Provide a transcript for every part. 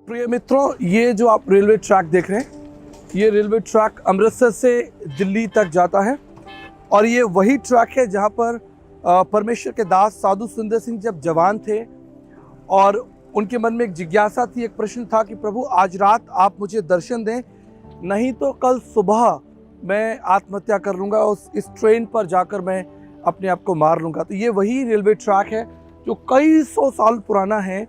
प्रिय मित्रों, ये जो आप रेलवे ट्रैक देख रहे हैं, ये रेलवे ट्रैक अमृतसर से दिल्ली तक जाता है और ये वही ट्रैक है जहाँ पर परमेश्वर के दास साधु सुंदर सिंह जब जवान थे और उनके मन में एक जिज्ञासा थी, एक प्रश्न था कि प्रभु आज रात आप मुझे दर्शन दें, नहीं तो कल सुबह मैं आत्महत्या कर लूँगा, इस ट्रेन पर जाकर मैं अपने आप को मार लूँगा। तो ये वही रेलवे ट्रैक है जो कई सौ साल पुराना है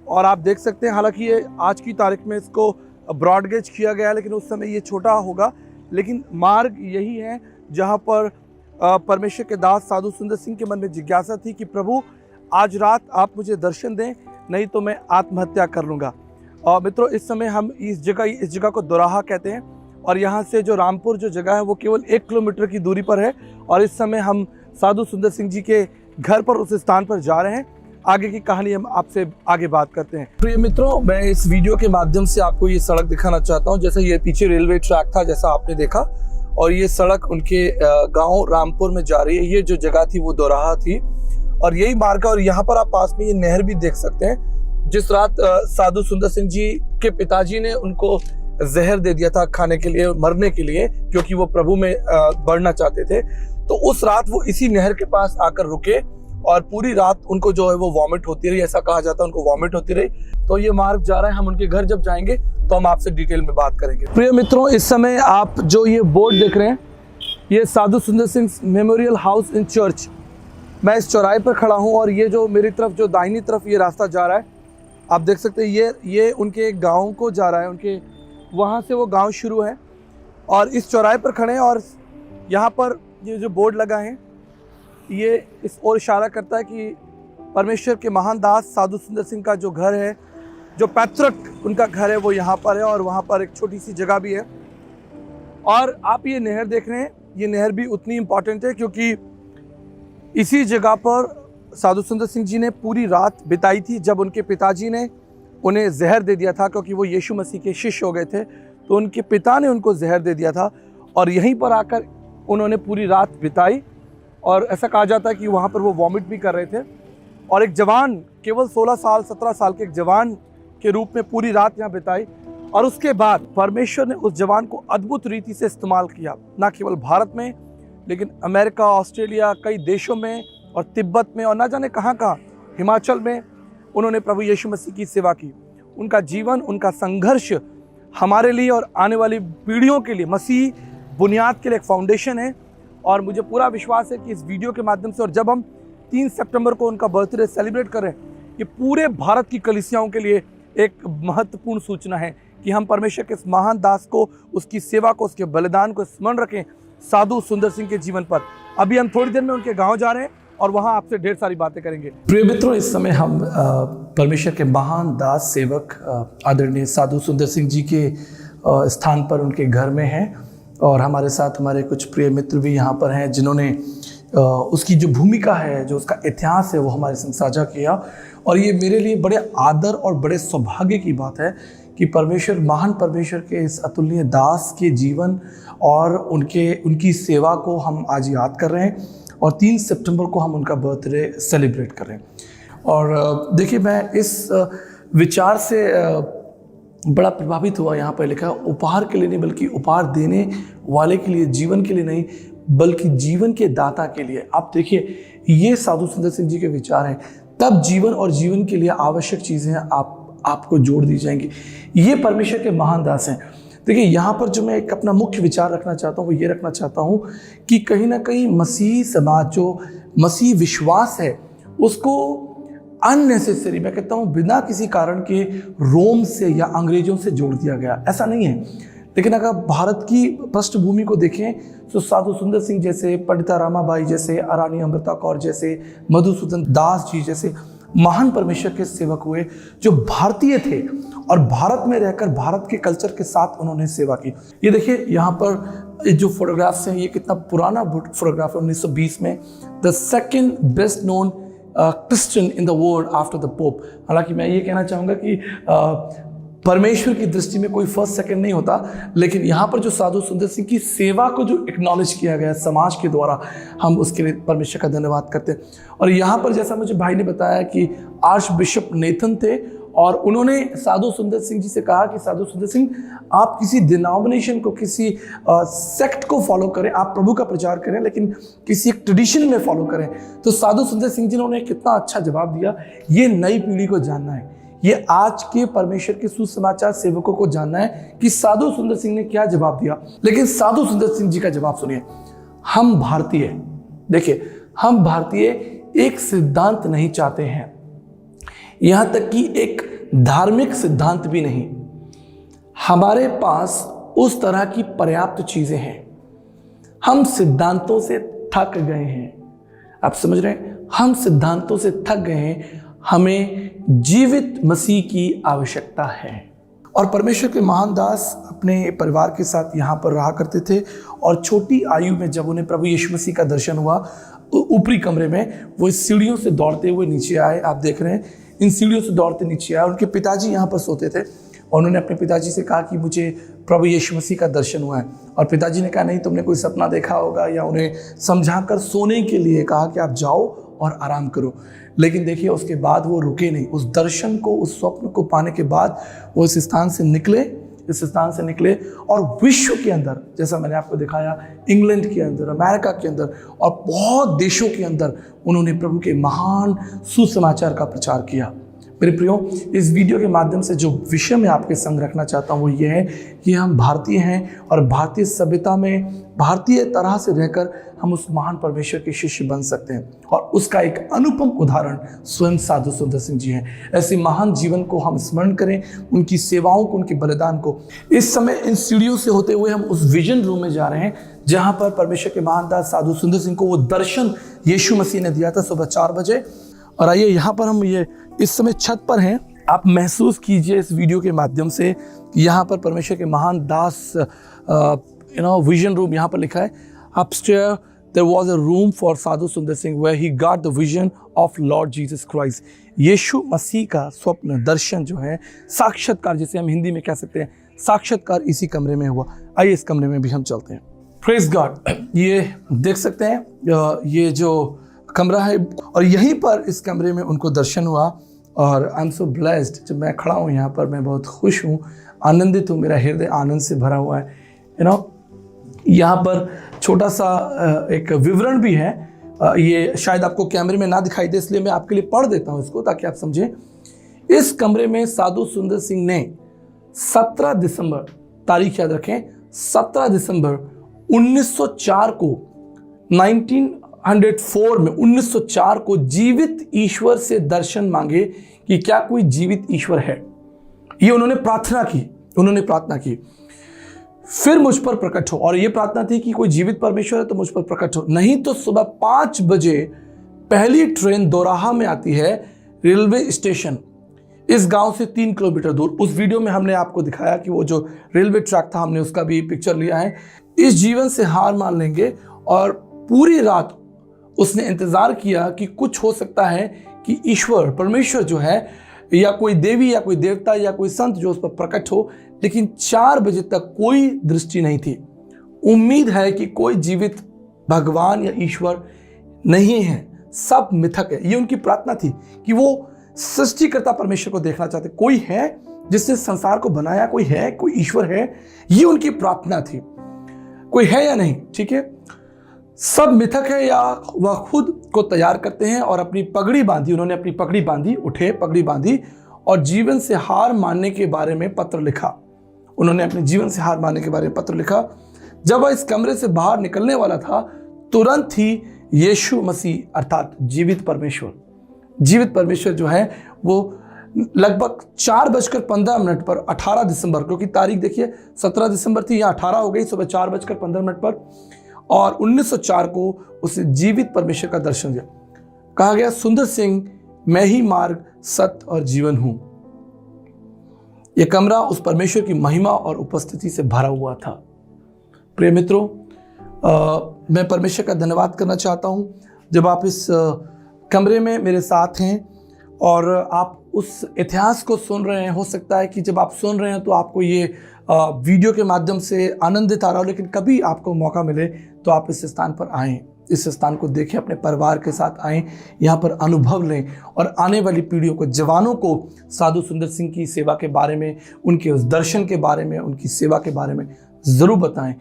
और आप देख सकते हैं, हालांकि ये आज की तारीख में इसको ब्रॉडगेज किया गया है, लेकिन उस समय ये छोटा होगा। लेकिन मार्ग यही है जहाँ पर परमेश्वर के दास साधु सुंदर सिंह के मन में जिज्ञासा थी कि प्रभु आज रात आप मुझे दर्शन दें, नहीं तो मैं आत्महत्या कर लूँगा। और मित्रों, इस समय हम इस जगह को दोराहा कहते हैं और यहाँ से जो रामपुर जो जगह है वो केवल 1 किलोमीटर की दूरी पर है और इस समय हम साधु सुंदर सिंह जी के घर पर, उस स्थान पर जा रहे हैं। आगे की कहानी हम आपसे आगे बात करते हैं। प्रिय मित्रों, मैं इस वीडियो के माध्यम से आपको ये सड़क दिखाना चाहता हूँ। जैसे ये पीछे रेलवे ट्रैक था जैसा आपने देखा और ये सड़क उनके गांव रामपुर में जा रही है। ये जो जगह थी वो दोराहा थी और यही मार्ग है। और यहाँ पर आप पास में ये नहर भी देख सकते हैं। जिस रात साधु सुंदर सिंह जी के पिताजी ने उनको जहर दे दिया था खाने के लिए, मरने के लिए, क्योंकि वो प्रभु में बढ़ना चाहते थे, तो उस रात वो इसी नहर के पास आकर रुके और पूरी रात उनको जो है वो वॉमिट होती रही, ऐसा कहा जाता है, उनको वॉमिट होती रही। तो ये मार्ग जा रहा है। हम उनके घर जब जाएंगे तो हम आपसे डिटेल में बात करेंगे। प्रिय मित्रों, इस समय आप जो ये बोर्ड देख रहे हैं, ये साधु सुंदर Singh memorial house in church. मैं इस चौराहे पर खड़ा हूँ और ये जो मेरी तरफ, जो दाहिनी तरफ ये रास्ता जा रहा है, आप देख सकते हैं, ये उनके गाँव को जा रहा है। उनके वहाँ से वो गाँव शुरू है और इस चौराहे पर खड़े हैं और यहाँ पर ये जो बोर्ड लगा है ये इस ओर इशारा करता है कि परमेश्वर के महान दास साधु सुंदर सिंह का जो घर है, जो पैतृक उनका घर है, वो यहाँ पर है और वहाँ पर एक छोटी सी जगह भी है। और आप ये नहर देख रहे हैं, ये नहर भी उतनी इम्पॉर्टेंट है क्योंकि इसी जगह पर साधु सुंदर सिंह जी ने पूरी रात बिताई थी जब उनके पिताजी ने उन्हें जहर दे दिया था, क्योंकि वो यीशु मसीह के शिष्य हो गए थे। तो उनके पिता ने उनको जहर दे दिया था और यहीं पर आकर उन्होंने पूरी रात बिताई और ऐसा कहा जाता है कि वहाँ पर वो वॉमिट भी कर रहे थे। और एक जवान, केवल 16 साल 17 साल के एक जवान के रूप में पूरी रात यहाँ बिताई और उसके बाद परमेश्वर ने उस जवान को अद्भुत रीति से इस्तेमाल किया, ना केवल भारत में लेकिन अमेरिका, ऑस्ट्रेलिया, कई देशों में और तिब्बत में और ना जाने कहाँ कहाँ, हिमाचल में उन्होंने प्रभु यीशु मसीह की सेवा की। उनका जीवन, उनका संघर्ष हमारे लिए और आने वाली पीढ़ियों के लिए मसीह बुनियाद के लिए एक फाउंडेशन है। और मुझे पूरा विश्वास है कि इस वीडियो के माध्यम से, और जब हम 3 सितंबर को उनका बर्थडे सेलिब्रेट कर रहे हैं, ये पूरे भारत की कलीसियाओं के लिए एक महत्वपूर्ण सूचना है कि हम परमेश्वर के इस महान दास को, उसकी सेवा को, उसके बलिदान को स्मरण रखें साधु सुंदर सिंह के जीवन पर। अभी हम थोड़ी देर में उनके गाँव जा रहे हैं और वहाँ आपसे ढेर सारी बातें करेंगे। प्रिय मित्रों, इस समय हम परमेश्वर के महान दास सेवक आदरणीय साधु सुंदर सिंह जी के स्थान पर, उनके घर में हैं और हमारे साथ हमारे कुछ प्रिय मित्र भी यहाँ पर हैं जिन्होंने उसकी जो भूमिका है, जो उसका इतिहास है, वो हमारे संग साझा किया। और ये मेरे लिए बड़े आदर और बड़े सौभाग्य की बात है कि परमेश्वर, महान परमेश्वर के इस अतुलनीय दास के जीवन और उनकी सेवा को हम आज याद कर रहे हैं और 3 सितंबर को हम उनका बर्थडे सेलिब्रेट कर रहे हैं। और देखिए, मैं इस विचार से बड़ा प्रभावित हुआ। यहाँ पर लिखा है, उपहार के लिए नहीं बल्कि उपहार देने वाले के लिए, जीवन के लिए नहीं बल्कि जीवन के दाता के लिए। आप देखिए, ये साधु सुंदर सिंह जी के विचार हैं। तब जीवन और जीवन के लिए आवश्यक चीज़ें आपको जोड़ दी जाएंगी। ये परमेश्वर के महान दास हैं। देखिए, यहाँ पर जो मैं एक अपना मुख्य विचार रखना चाहता हूँ वो ये रखना चाहता हूँ कि कहीं ना कहीं मसीह समाज, जो मसीह विश्वास है, उसको अननेसेसरी, मैं कहता हूँ बिना किसी कारण के, रोम से या अंग्रेजों से जोड़ दिया गया। ऐसा नहीं है। लेकिन अगर भारत की पृष्ठभूमि को देखें तो साधु सुंदर सिंह जैसे, पंडिता रामाबाई जैसे, रानी अमृता कौर जैसे, मधुसूदन दास जी जैसे महान परमेश्वर के सेवक हुए जो भारतीय थे और भारत में रहकर भारत के कल्चर के साथ उन्होंने सेवा की। ये देखिए, यहाँ पर जो फोटोग्राफ्स हैं, ये कितना पुराना फोटोग्राफ है, 1920 में। The second best known Christian in the world after the pope. हालांकि मैं ये कहना चाहूँगा कि परमेश्वर की दृष्टि में कोई फर्स्ट सेकंड नहीं होता, लेकिन यहाँ पर जो साधु सुंदर सिंह की सेवा को जो एक्नॉलेज किया गया समाज के द्वारा, हम उसके लिए परमेश्वर का धन्यवाद करते हैं। और यहाँ पर जैसा मुझे भाई ने बताया कि आर्च बिशप नेथन थे और उन्होंने साधु सुंदर सिंह जी से कहा कि साधु सुंदर सिंह, आप किसी डिनोमिनेशन को, किसी सेक्ट को फॉलो करें, आप प्रभु का प्रचार करें, लेकिन किसी एक ट्रेडिशन में फॉलो करें। तो साधु सुंदर सिंह जी ने उन्हें कितना अच्छा जवाब दिया। ये नई पीढ़ी को जानना है, ये आज के परमेश्वर के सुसमाचार सेवकों को जानना है कि साधु सुंदर सिंह ने क्या जवाब दिया। लेकिन साधु सुंदर सिंह जी का जवाब सुनिए। हम भारतीय, देखिए, हम भारतीय एक सिद्धांत नहीं चाहते हैं, यहां तक कि एक धार्मिक सिद्धांत भी नहीं। हमारे पास उस तरह की पर्याप्त चीजें हैं। हम सिद्धांतों से थक गए हैं। आप समझ रहे हैं? हम सिद्धांतों से थक गए हैं। हमें जीवित मसीह की आवश्यकता है। और परमेश्वर के महान दास अपने परिवार के साथ यहाँ पर रहा करते थे, और छोटी आयु में जब उन्हें प्रभु यीशु मसीह का दर्शन हुआ तो ऊपरी कमरे में वो इस सीढ़ियों से दौड़ते हुए नीचे आए। आप देख रहे हैं, इन सीढ़ियों से दौड़ते नीचे आए। उनके पिताजी यहाँ पर सोते थे और उन्होंने अपने पिताजी से कहा कि मुझे प्रभु यीशु मसीह का दर्शन हुआ है। और पिताजी ने कहा, नहीं, तुमने कोई सपना देखा होगा, या उन्हें समझाकर सोने के लिए कहा कि आप जाओ और आराम करो। लेकिन देखिए, उसके बाद वो रुके नहीं। उस दर्शन को, उस स्वप्न को पाने के बाद वो इस स्थान से निकले और विश्व के अंदर, जैसा मैंने आपको दिखाया, इंग्लैंड के अंदर, अमेरिका के अंदर और बहुत देशों के अंदर उन्होंने प्रभु के महान सुसमाचार का प्रचार किया। मेरे प्रियो, इस वीडियो के माध्यम से जो विषय मैं आपके संग रखना चाहता हूँ वो ये है कि हम भारतीय हैं और भारतीय सभ्यता में भारतीय तरह से रहकर हम उस महान परमेश्वर के शिष्य बन सकते हैं। और उसका एक अनुपम उदाहरण स्वयं साधु सुंदर सिंह जी हैं। ऐसे महान जीवन को हम स्मरण करें, उनकी सेवाओं को, उनके बलिदान को। इस समय इन सीढ़ियों से होते हुए हम उस विजन रूम में जा रहे हैं जहाँ पर परमेश्वर के महान दास साधु सुंदर सिंह को वो दर्शन यीशु मसीह ने दिया था सुबह 4 बजे। और आइए, यहाँ पर हम ये इस समय छत पर हैं। आप महसूस कीजिए इस वीडियो के माध्यम से कि यहाँ पर परमेश्वर के महान दास विजन रूम, यहाँ पर लिखा है, upstair there was a room for साधु सुंदर Singh where he got the vision of Lord Jesus Christ। यीशु मसीह का स्वप्न दर्शन जो है, साक्षात्कार, जिसे हम हिंदी में कह सकते हैं, साक्षात्कार इसी कमरे में हुआ। आइए इस कमरे में भी हम चलते हैं। Praise God. ये देख सकते हैं, ये जो कमरा है, और यहीं पर इस कमरे में उनको दर्शन हुआ। और आई एम सो ब्लेस्ड, जब मैं खड़ा हूँ यहाँ पर, मैं बहुत खुश हूँ, आनंदित हूँ, मेरा हृदय आनंद से भरा हुआ है। यहाँ पर छोटा सा एक विवरण भी है। ये शायद आपको कैमरे में ना दिखाई दे, इसलिए मैं आपके लिए पढ़ देता हूँ इसको ताकि आप समझें। इस कमरे में साधु सुंदर सिंह ने 17 दिसंबर, तारीख याद रखें, 17 दिसंबर 1904 को, 1904 में 1904 को जीवित ईश्वर से दर्शन मांगे कि क्या कोई जीवित ईश्वर है। ये उन्होंने प्रार्थना की, फिर मुझ पर प्रकट हो। और ये प्रार्थना थी कि कोई जीवित परमेश्वर है तो मुझ पर प्रकट हो, नहीं तो सुबह 5 बजे पहली ट्रेन दोराहा में आती है, रेलवे स्टेशन, इस गांव से 3 किलोमीटर दूर। उस वीडियो में हमने आपको दिखाया कि वो जो रेलवे ट्रैक था, हमने उसका भी पिक्चर लिया है। इस जीवन से हार मान लेंगे। और पूरी रात उसने इंतजार किया कि कुछ हो सकता है कि ईश्वर, परमेश्वर जो है, या कोई देवी या कोई देवता या कोई संत जो उस पर प्रकट हो। लेकिन 4 बजे तक कोई दृष्टि नहीं थी। उम्मीद है कि कोई जीवित भगवान या ईश्वर नहीं है, सब मिथक है। ये उनकी प्रार्थना थी कि वो सृष्टिकर्ता परमेश्वर को देखना चाहते। कोई है जिसने संसार को बनाया, कोई है, कोई ईश्वर है, ये उनकी प्रार्थना थी। कोई है या नहीं, ठीक है, सब मिथक है, या वह खुद को तैयार करते हैं। और अपनी पगड़ी बांधी, उन्होंने अपनी पगड़ी बांधी, उठे, पगड़ी बांधी और जीवन से हार मानने के बारे में पत्र लिखा। उन्होंने अपने जीवन से हार मानने के बारे में पत्र लिखा। जब वह इस कमरे से बाहर निकलने वाला था, तुरंत ही यीशु मसीह अर्थात जीवित परमेश्वर जो है, वो लगभग 4:15 पर 18 दिसंबर, क्योंकि तारीख देखिए 17 दिसंबर थी, यहाँ 18 हो गई, सुबह 4:15 पर, और 1904 को उसे जीवित परमेश्वर का दर्शन दिया। कहा गया, सुंदर सिंह, मैं ही मार्ग, सत्य और जीवन हूं। यह कमरा उस परमेश्वर की महिमा और उपस्थिति से भरा हुआ था। प्रिय मित्रों, मैं परमेश्वर का धन्यवाद करना चाहता हूं जब आप इस कमरे में मेरे साथ हैं और आप उस इतिहास को सुन रहे हैं। हो सकता है कि जब आप सुन रहे हैं तो आपको ये वीडियो के माध्यम से आनंदित आ रहा हो, लेकिन कभी आपको मौका मिले तो आप इस स्थान पर आएं। इस स्थान को देखें, अपने परिवार के साथ आएँ, यहाँ पर अनुभव लें और आने वाली पीढ़ियों को, जवानों को साधु सुंदर सिंह की सेवा के बारे में, उनके उस दर्शन के बारे में, उनकी सेवा के बारे में ज़रूर बताएं।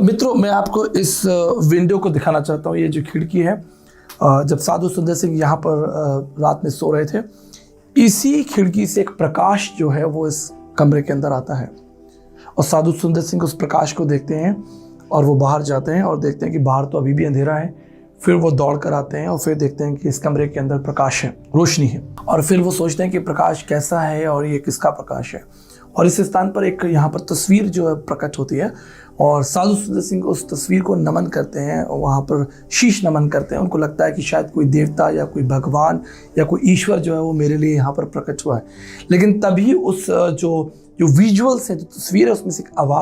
मित्रों, मैं आपको इस विंडो को दिखाना चाहता हूँ। ये जो खिड़की है, जब साधु सुंदर सिंह यहाँ पर रात में सो रहे थे, इसी खिड़की से एक प्रकाश जो है वो इस कमरे के अंदर आता है और साधु सुंदर सिंह उस प्रकाश को देखते हैं और वो बाहर जाते हैं और देखते हैं कि बाहर तो अभी भी अंधेरा है। फिर वो दौड़ कर आते हैं और फिर देखते हैं कि इस कमरे के अंदर प्रकाश है, रोशनी है। और फिर वो सोचते हैं कि प्रकाश कैसा है और ये किसका प्रकाश है। और इस स्थान पर एक यहाँ पर तस्वीर जो है प्रकट होती है और साधु सुंदर सिंह उस तस्वीर को नमन करते हैं और वहाँ पर शीश नमन करते हैं। उनको लगता है कि शायद कोई देवता या कोई भगवान या कोई ईश्वर जो है वो मेरे लिए यहाँ पर प्रकट हुआ है। लेकिन तभी उस जो विजुअल्स है, जो तस्वीर है, उसमें से एक आवाज़